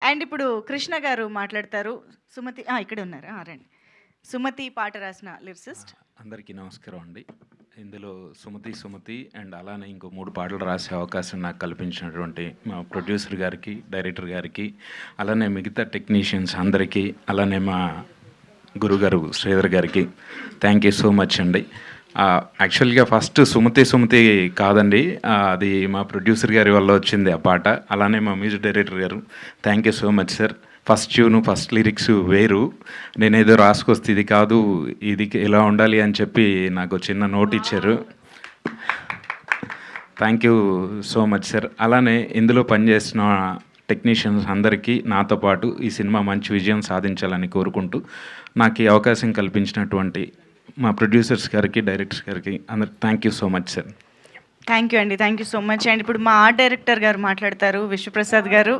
And ఇప్పుడు కృష్ణ గారు మాట్లాడతారు. సుమతి ఇక్కడే ఉన్నారు. రండి. సుమతి పాట రాసిన లిరిసిస్ట్. అందరికీ నమస్కారం అండి. ఇందులో సుమతి అండ్ అలానే ఇంకో 3 పాటలు రాసే అవకాశం నాకు కల్పించినటువంటి మా ప్రొడ్యూసర్ గారికి, డైరెక్టర్ గారికి, అలానే మిగతా టెక్నీషియన్స్ అందరికీ, అలానే మా గురుగారు శ్రీధర్ గారికి థ్యాంక్ యూ సో మచ్ అండి. యాక్చువల్గా ఫస్ట్ సుమతి కాదండి, అది మా ప్రొడ్యూసర్ గారి వల్ల వచ్చింది ఆ పాట. అలానే మా మ్యూజిక్ డైరెక్టర్ గారు thank you so much sir. First tune, first lyrics వేరు. నేనేదో రాసుకొస్తే ఇది కాదు, ఇది ఇలా ఉండాలి అని చెప్పి నాకు చిన్న నోట్ ఇచ్చారు. Thank you so much sir. అలానే ఇందులో పనిచేసిన టెక్నీషియన్స్ అందరికీ నాతో పాటు ఈ సినిమా మంచి విజయం సాధించాలని కోరుకుంటూ నాకు ఈ అవకాశం కల్పించినటువంటి మా ప్రొడ్యూసర్స్ గారికి, డైరెక్టర్స్ గారికి అందరికి thank you so much sir. Thank you అండి. Thank you so much. And ఇప్పుడు మా ఆర్ట్ డైరెక్టర్ గారు మాట్లాడతారు, విశ్వప్రసాద్ గారు.